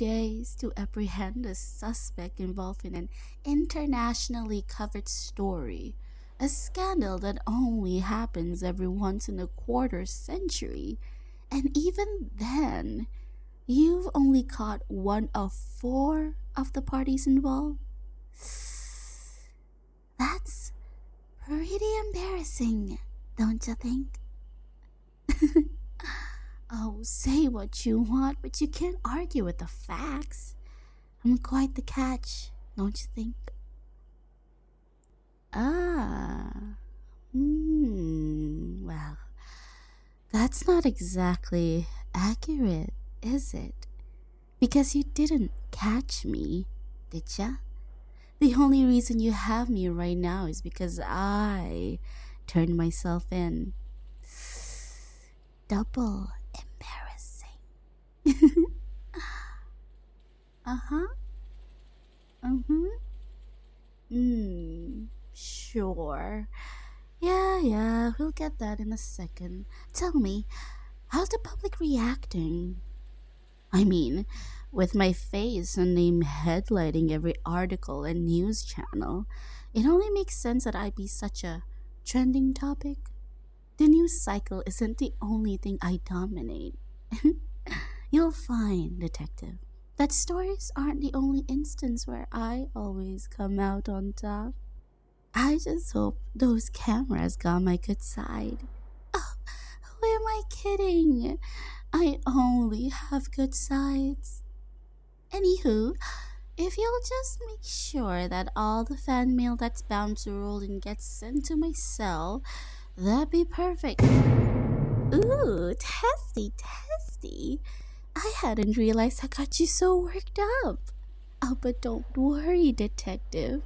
days to apprehend a suspect involved in an internationally covered story, a scandal that only happens every once in a quarter century. And even then, you've only caught one of four of the parties involved? That's pretty embarrassing, don't you think? Oh, say what you want, but you can't argue with the facts. I'm quite the catch, don't you think? Ah, well, that's not exactly accurate, is it? Because you didn't catch me, did ya? The only reason you have me right now is because I turned myself in. Double embarrassing. Uh-huh. Mm-hmm. Sure. Yeah, we'll get that in a second. Tell me, how's the public reacting? I mean, with my face and name headlighting every article and news channel, it only makes sense that I be such a trending topic. The news cycle isn't the only thing I dominate. You'll find, detective, that stories aren't the only instance where I always come out on top. I just hope those cameras got my good side. Oh, who am I kidding? I only have good sides. Anywho, if you'll just make sure that all the fan mail that's bound to roll in gets sent to my cell, that'd be perfect. Ooh, testy. I hadn't realized I got you so worked up. Oh, but don't worry, detective.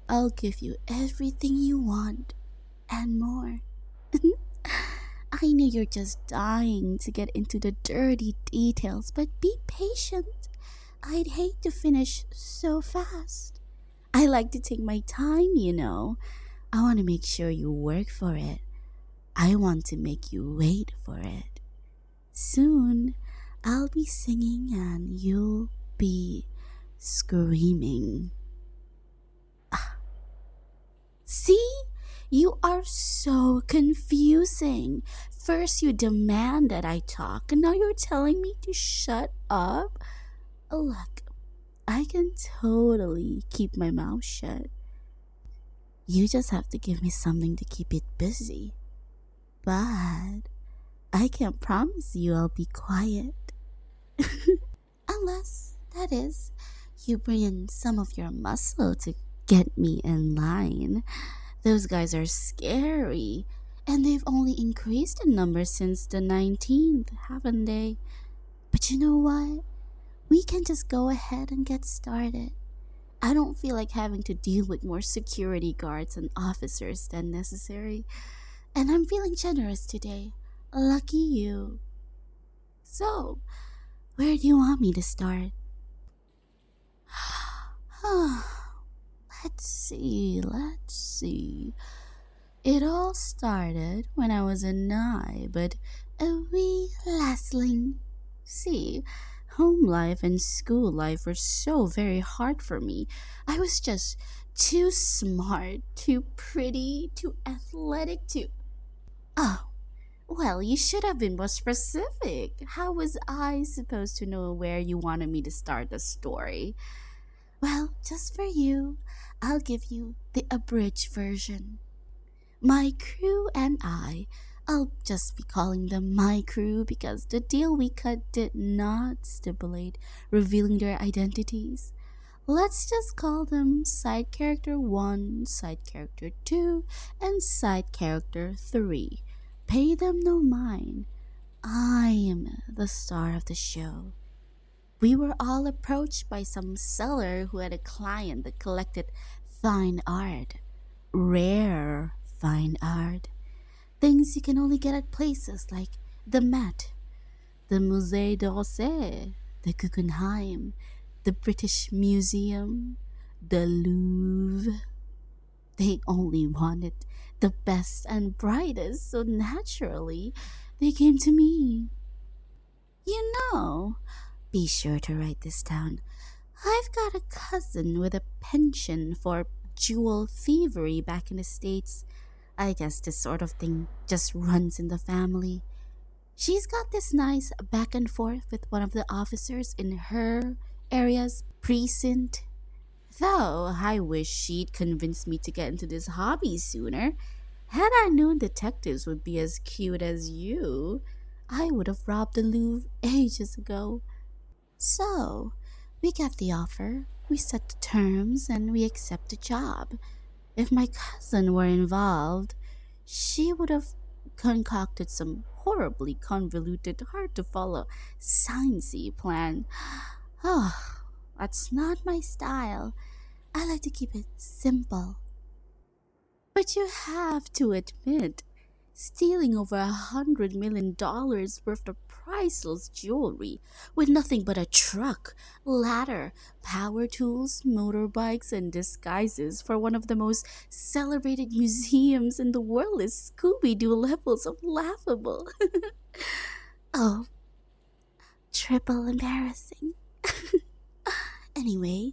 I'll give you everything you want and more. I know you're just dying to get into the dirty details, but be patient. I'd hate to finish so fast. I like to take my time, you know. I want to make sure you work for it. I want to make you wait for it. Soon, I'll be singing and you'll be screaming. See? You are so confusing. First you demand that I talk, and now you're telling me to shut up? Look, I can totally keep my mouth shut. You just have to give me something to keep it busy. But I can't promise you I'll be quiet. Unless, that is, you bring in some of your muscle to get me in line. Those guys are scary, and they've only increased in numbers since the 19th, haven't they? But you know what? We can just go ahead and get started. I don't feel like having to deal with more security guards and officers than necessary, and I'm feeling generous today. Lucky you. So, where do you want me to start? Let's see. It all started when I was a nigh but a wee lassling. See, home life and school life were so very hard for me. I was just too smart, too pretty, too athletic, Oh, well, you should have been more specific. How was I supposed to know where you wanted me to start the story? Well, just for you, I'll give you the abridged version. My crew and I'll just be calling them my crew because the deal we cut did not stipulate revealing their identities. Let's just call them side character 1, side character 2, and side character 3. Pay them no mind. I'm the star of the show. We were all approached by some seller who had a client that collected fine art. Rare fine art. Things you can only get at places like the Met, the Musée d'Orsay, the Guggenheim, the British Museum, the Louvre. They only wanted the best and brightest, so naturally, they came to me. You know, Be sure to write this down. I've got a cousin with a penchant for jewel thievery back in the States. I guess this sort of thing just runs in the family. She's got this nice back and forth with one of the officers in her area's precinct. Though I wish she'd convinced me to get into this hobby sooner. Had I known detectives would be as cute as you, I would have robbed the Louvre ages ago. So, we get the offer, we set the terms, and we accept the job. If my cousin were involved, she would have concocted some horribly convoluted, hard to follow, sciencey plan. Oh, that's not my style. I like to keep it simple. But you have to admit, stealing over $100 million worth of priceless jewelry with nothing but a truck, ladder, power tools, motorbikes, and disguises for one of the most celebrated museums in the world is Scooby Doo levels of laughable. Oh, triple embarrassing. Anyway,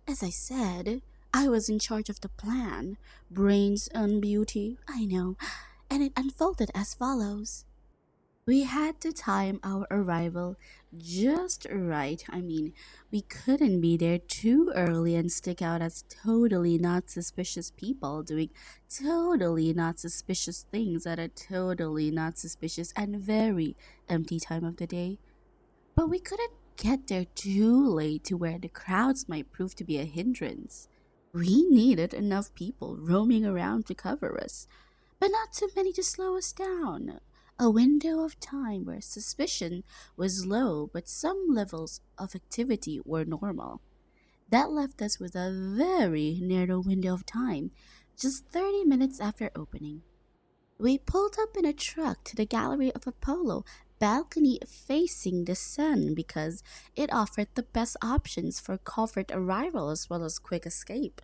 as I said, I was in charge of the plan. Brains and beauty, I know, and it unfolded as follows. We had to time our arrival just right. I mean, we couldn't be there too early and stick out as totally not suspicious people doing totally not suspicious things at a totally not suspicious and very empty time of the day. But we couldn't get there too late to where the crowds might prove to be a hindrance. We needed enough people roaming around to cover us, but not too many to slow us down. A window of time where suspicion was low but some levels of activity were normal. That left us with a very narrow window of time, just 30 minutes after opening. We pulled up in a truck to the gallery of Apollo, balcony facing the sun because it offered the best options for comfort arrival as well as quick escape.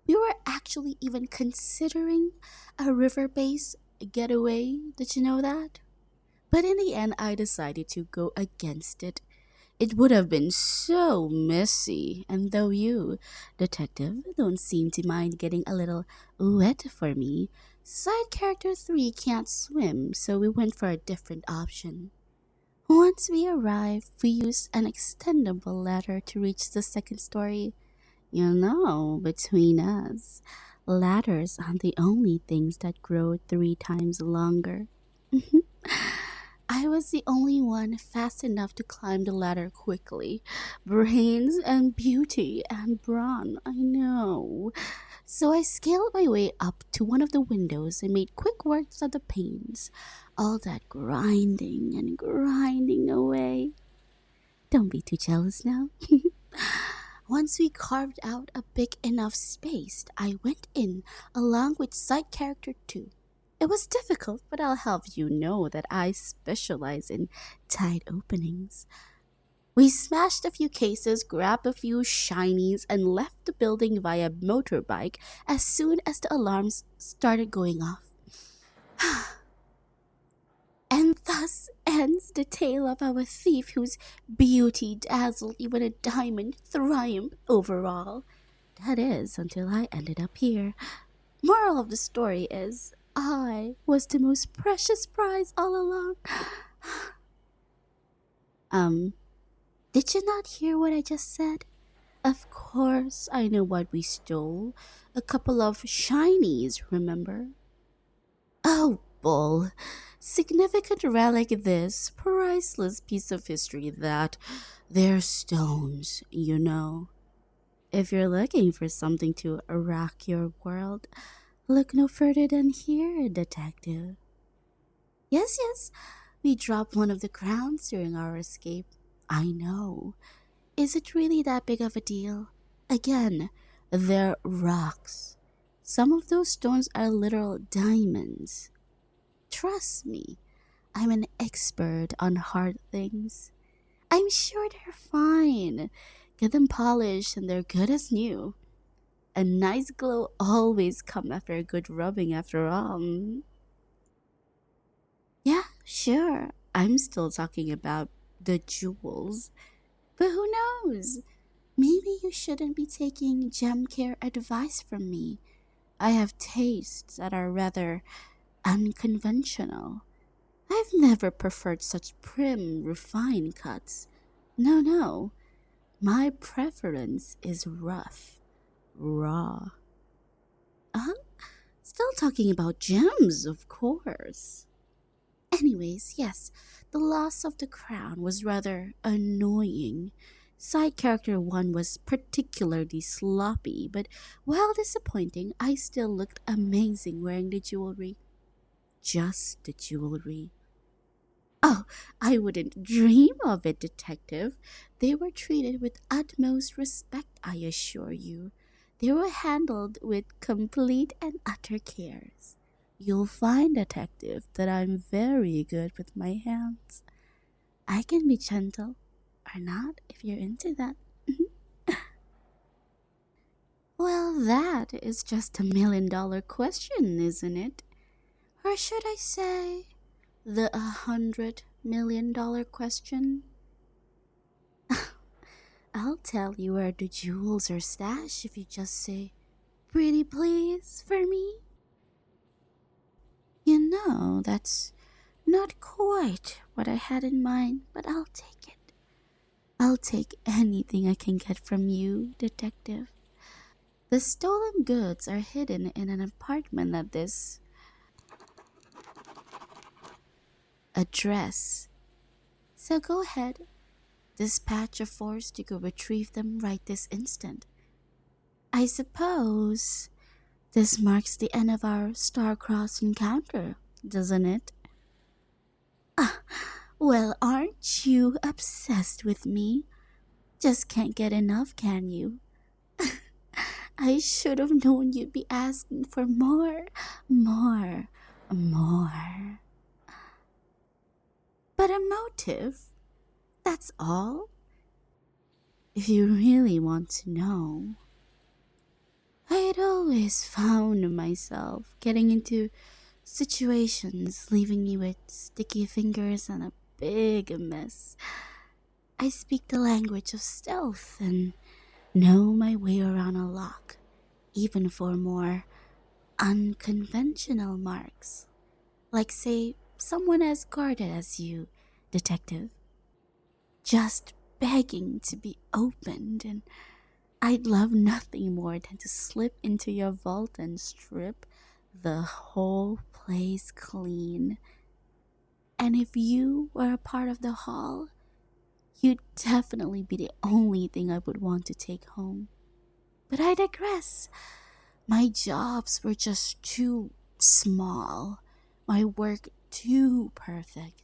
We were actually even considering a river-based getaway. Did you know that? But in the end, I decided to go against it. It would have been so messy, and though you, detective, don't seem to mind getting a little wet for me, side character 3 can't swim, so we went for a different option. Once we arrived, we used an extendable ladder to reach the second story. You know, between us, ladders aren't the only things that grow 3 times longer. I was the only one fast enough to climb the ladder quickly. Brains and beauty and brawn, I know. So I scaled my way up to one of the windows and made quick works of the panes. All that grinding and grinding away. Don't be too jealous now. Once we carved out a big enough space, I went in along with side character 2. It was difficult, but I'll have you know that I specialize in tight openings. We smashed a few cases, grabbed a few shinies, and left the building via motorbike as soon as the alarms started going off. And thus ends the tale of our thief whose beauty dazzled even a diamond triumph overall. That is, until I ended up here. Moral of the story is, I was the most precious prize all along. Did you not hear what I just said? Of course, I know what we stole. A couple of shinies, remember? Oh, bull. Significant relic this, priceless piece of history that. They're stones, you know. If you're looking for something to rock your world, look no further than here, detective. Yes, we dropped one of the crowns during our escape. I know. Is it really that big of a deal? Again, they're rocks. Some of those stones are literal diamonds. Trust me, I'm an expert on hard things. I'm sure they're fine. Get them polished and they're good as new. A nice glow always comes after a good rubbing after all. Yeah, sure. I'm still talking about the jewels. But who knows? Maybe you shouldn't be taking gem care advice from me. I have tastes that are rather unconventional. I've never preferred such prim, refined cuts. No, no. My preference is rough, raw. Uh, Still talking about gems, of course. Anyways, yes, the loss of the crown was rather annoying. Side character 1 was particularly sloppy, but while disappointing, I still looked amazing wearing the jewelry. Just the jewelry. Oh, I wouldn't dream of it, detective. They were treated with utmost respect, I assure you. They were handled with complete and utter cares. You'll find, detective, that I'm very good with my hands. I can be gentle, or not, if you're into that. Well, that is just $1 million question, isn't it? Or should I say, the $100 million question? I'll tell you where the jewels are stashed if you just say, "Pretty please," for me. That's not quite what I had in mind, but I'll take it. I'll take anything I can get from you, detective. The stolen goods are hidden in an apartment at this address. So go ahead, dispatch a force to go retrieve them right this instant. I suppose this marks the end of our star-crossed encounter, doesn't it? Ah, well, aren't you obsessed with me? Just can't get enough, can you? I should have known you'd be asking for more, more, more. But a motive? That's all? If you really want to know. I'd always found myself getting into situations leaving me with sticky fingers and a big mess. I speak the language of stealth and know my way around a lock, even for more unconventional marks. Like, say, someone as guarded as you, detective, just begging to be opened, and I'd love nothing more than to slip into your vault and strip the whole place clean. And if you were a part of the haul, you'd definitely be the only thing I would want to take home. But I digress. My jobs were just too small, my work too perfect.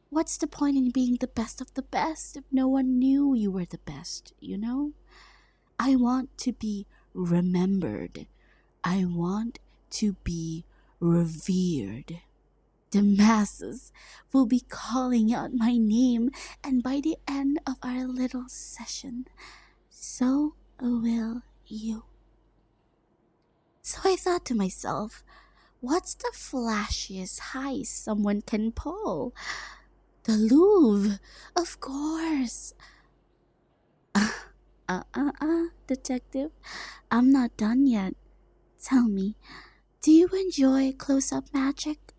What's the point in being the best of the best if no one knew you were the best, you know? I want to be remembered. I want to be revered. The masses will be calling out my name, and by the end of our little session, so will you. So I thought to myself, what's the flashiest heist someone can pull? The Louvre, of course. Detective, I'm not done yet. Tell me, do you enjoy close-up magic?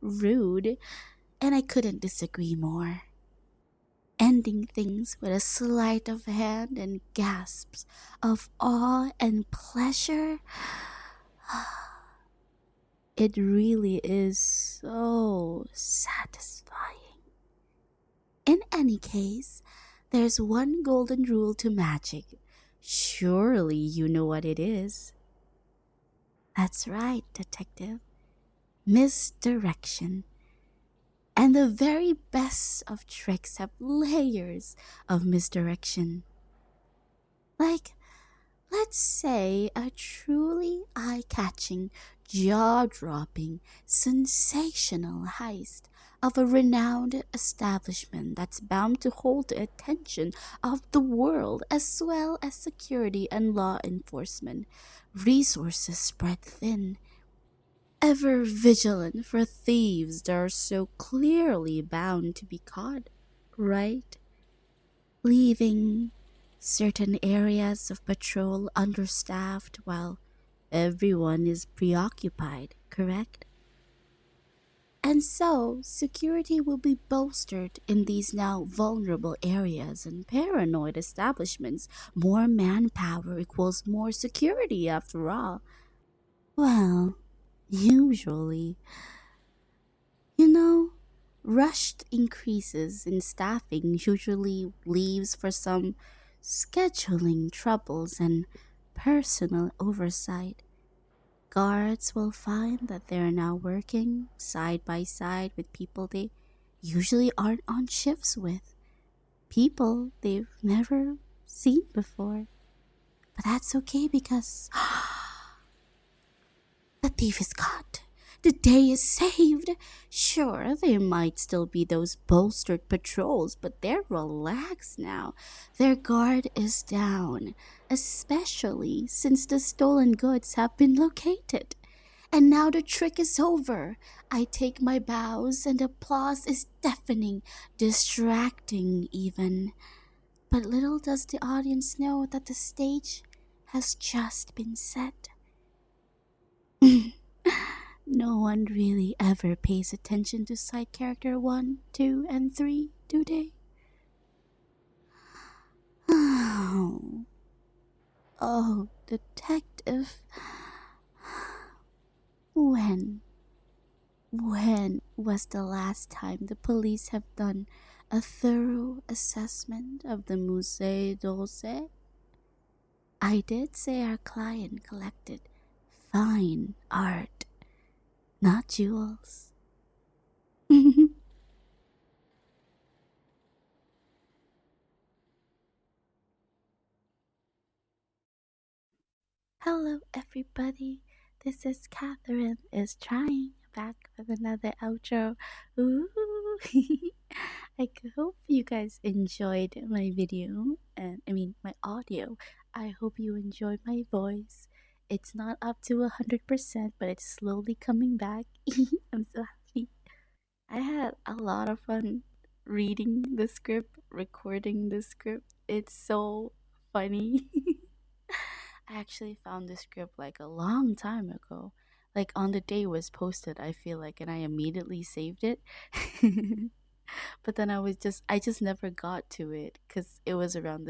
Rude, and I couldn't disagree more. Ending things with a sleight of hand and gasps of awe and pleasure. It really is so satisfying. In any case, there's one golden rule to magic. Surely you know what it is. That's right, detective. Misdirection. And the very best of tricks have layers of misdirection. Like, let's say a truly eye-catching, jaw-dropping, sensational heist of a renowned establishment that's bound to hold the attention of the world as well as security and law enforcement. Resources spread thin, ever vigilant for thieves that are so clearly bound to be caught, right? leaving certain areas of patrol understaffed while everyone is preoccupied, correct? And so, security will be bolstered in these now vulnerable areas and paranoid establishments. More manpower equals more security, after all. Well, usually, you know, rushed increases in staffing usually leaves for some scheduling troubles and personal oversight. Guards will find that they're now working side by side with people they usually aren't on shifts with, people they've never seen before. But that's okay because the thief is caught. The day is saved. Sure, there might still be those bolstered patrols, but they're relaxed now. Their guard is down, especially since the stolen goods have been located. And now the trick is over. I take my bows, and applause is deafening, distracting even. But little does the audience know that the stage has just been set. No one really ever pays attention to side character 1, 2, and 3, do they? Oh, oh, detective. When? When was the last time the police have done a thorough assessment of the Musée d'Orsay? I did say our client collected fine art, not jewels. Hello, everybody. This is Catherine is trying back with another outro. Ooh. I hope you guys enjoyed my video and my audio. I hope you enjoyed my voice. It's not up to 100%, but it's slowly coming back. I'm so happy. I had a lot of fun reading the script, recording the script. It's so funny. I actually found the script like a long time ago. Like on the day it was posted, I feel like, and I immediately saved it. But then I just never got to it because it was around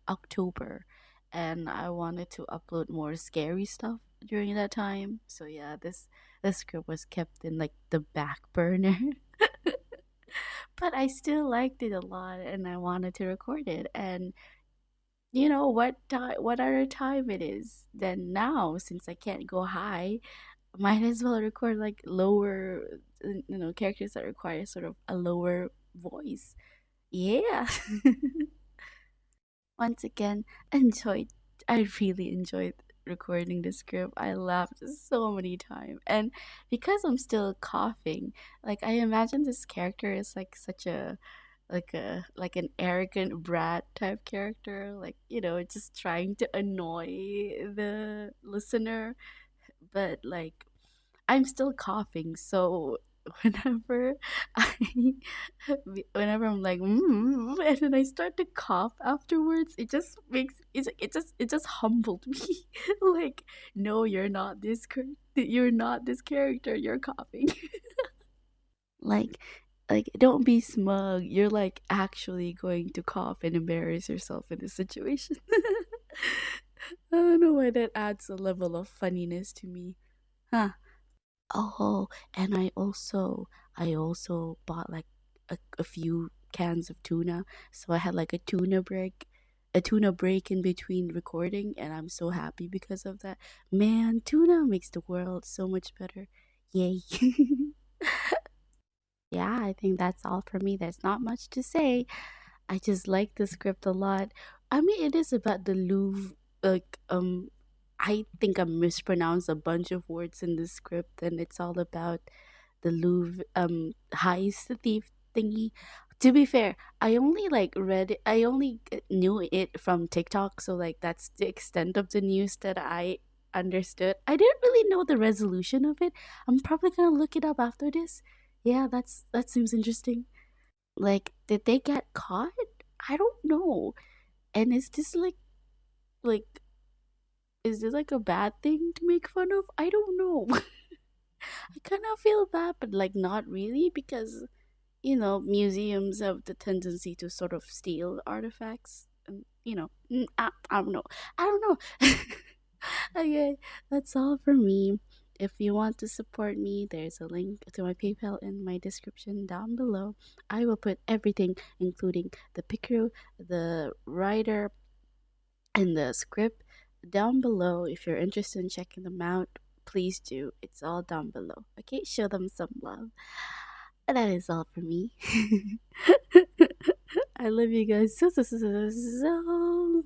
October, and I wanted to upload more scary stuff during that time. So yeah, this script was kept in like the back burner. But I still liked it a lot, and I wanted to record it. And you know what other time it is than now, since I can't go high, might as well record like lower, characters that require sort of a lower voice. Yeah. Once again, enjoyed I really enjoyed recording the script. I laughed so many times. And because I'm still coughing, like I imagine this character is like such a like an arrogant brat type character, like, just trying to annoy the listener, but like I'm still coughing, so whenever I whenever I'm like and then I start to cough afterwards, it just makes it just humbled me. Like, no, you're not this character, you're coughing. Like don't be smug. You're like actually going to cough and embarrass yourself in this situation. I don't know why that adds a level of funniness to me. Huh. Oh, and I also bought like a few cans of tuna. So I had like a tuna break in between recording, and I'm so happy because of that. Man, tuna makes the world so much better. Yay. Yeah, I think that's all for me. There's not much to say. I just like the script a lot. I mean, it is about the Louvre. Like, I think I mispronounced a bunch of words in the script, and it's all about the Louvre heist thief thingy. To be fair, I only like read it. I only knew it from TikTok, so like that's the extent of the news that I understood. I didn't really know the resolution of it. I'm probably gonna look it up after this. Yeah, that seems interesting. Like, did they get caught? I don't know. And like is this like a bad thing to make fun of? I don't know. I kind of feel bad, but like not really because museums have the tendency to sort of steal artifacts, and I don't know. I don't know. Okay, that's all for me. If you want to support me, there's a link to my PayPal in my description down below. I will put everything, including the Picrew, the writer, and the script down below. If you're interested in checking them out, please do. It's all down below. Okay, show them some love. That is all for me. I love you guys so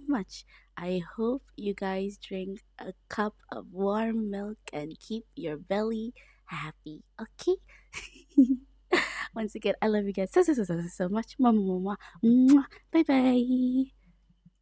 much. I hope you guys drink a cup of warm milk and keep your belly happy. Okay? Once again, I love you guys so much. Bye bye.